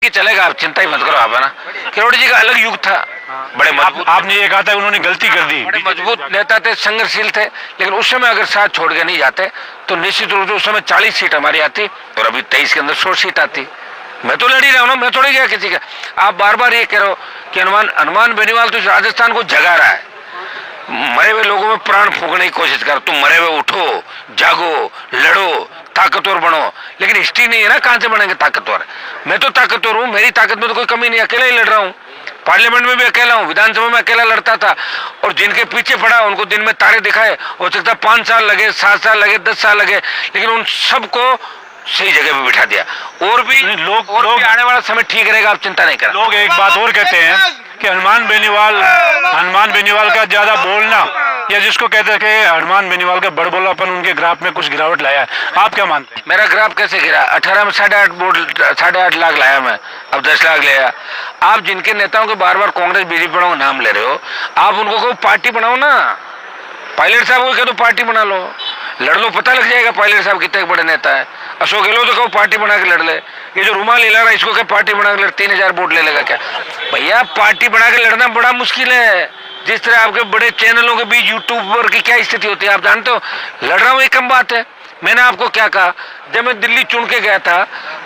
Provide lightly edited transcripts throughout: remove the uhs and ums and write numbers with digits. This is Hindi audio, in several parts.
कि चलेगा, आप चिंता ही मत करो आप, है ना। किरोड़ी जी का अलग युग था, बड़े मजबूत, आपने ये कहा था उन्होंने गलती कर दी, बड़े मजबूत नेता थे, संघर्षशील थे, लेकिन उस समय अगर साथ छोड़ के नहीं जाते तो निश्चित रूप से उस समय 40 सीट हमारी आती और अभी 23 के अंदर 100 सीट आती। मैं तो लड़ ही रहा हूँ ना, मैं थोड़ी गया किसी का। आप बार बार ये कह रहे हो कि हनुमान बेनीवाल तो राजस्थान को जगा रहा है, मरे हुए लोगों में प्राण फूंकने की कोशिश कर। तुम मरे हुए उठो, जागो, लड़ो, ताकतवर बनो, लेकिन हिस्ट्री नहीं है ना, कहां से बनेंगे ताकतवर। मैं तो ताकतवर हूं, मेरी ताकत में तो कोई कमी नहीं, अकेला ही लड़ रहा हूं। पार्लियामेंट में भी अकेला हूं, विधानसभा में अकेला लड़ता था, और जिनके पीछे पड़ा उनको दिन में तारे दिखाए, हो सकता 5 साल लगे, 7 साल लगे, 10 साल लगे, लेकिन उन सबको सही जगह पे बिठा दिया। और भी लोग आने वाला समय ठीक रहेगा, आप चिंता नहीं करें। लोग एक बात और कहते हैं कि हनुमान बेनीवाल का ज्यादा बोलना, या जिसको कहते हैं कि हनुमान बेनीवाल का बड़बोलापन उनके ग्राफ में कुछ गिरावट लाया है, आप क्या मानते हैं? मेरा ग्राफ कैसे गिरा? 18 में 8.5 लाख लाया मैं, अब 10 लाख लिया। आप जिनके नेताओं के बार बार कांग्रेस बीजेपी बनाओ नाम ले रहे हो, आप उनको कहो पार्टी बनाओ ना। पायलट साहब को कह दो पार्टी बना लो, लड़ लो, पता लग जाएगा पायलट साहब कितने बड़े नेता है। अशोक गहलोत तो कहो पार्टी बना के लड़ ले, ये जो रुमाल हिला रहा है इसको क्या पार्टी बना के लड़, 3000 वोट ले लेगा क्या? भैया पार्टी बना के लड़ना बड़ा मुश्किल है। जिस तरह आपके बड़े चैनलों के बीच यूट्यूबर की क्या स्थिति होती है आप जानते हो। लड़ रहा हूँ एक कम बात है। मैंने आपको क्या कहा, जब मैं दिल्ली चुन के गया था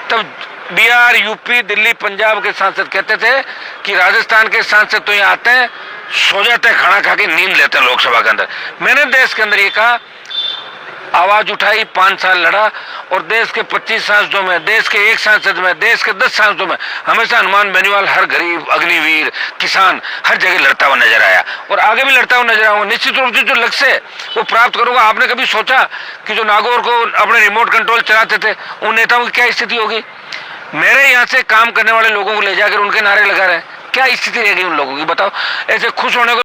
तब बिहार, यूपी, दिल्ली, पंजाब के सांसद कहते थे कि राजस्थान के सांसद तो यहाँ आते हैं, सो जाते हैं, खाना खा के नींद लेते हैं लोकसभा के अंदर। मैंने देश के अंदर ये कहा, आवाज उठाई, 5 साल लड़ा, और देश के 25 सांसदों में, देश के 1 सांसद में, देश के 10 सांसदों में हमेशा हनुमान बेनीवाल हर गरीब, अग्निवीर, किसान हर जगह लड़ता हुआ नजर आया, और आगे भी लड़ता हुआ नजर आऊंगा। निश्चित रूप से जो लक्ष्य है वो प्राप्त करूंगा। आपने कभी सोचा कि जो नागौर को अपने रिमोट कंट्रोल चलाते थे उन नेताओं की क्या स्थिति होगी? मेरे यहाँ से काम करने वाले लोगों को ले जाकर उनके नारे लगा रहे हैं, क्या स्थिति रहेगी उन लोगों की बताओ। ऐसे खुश होने को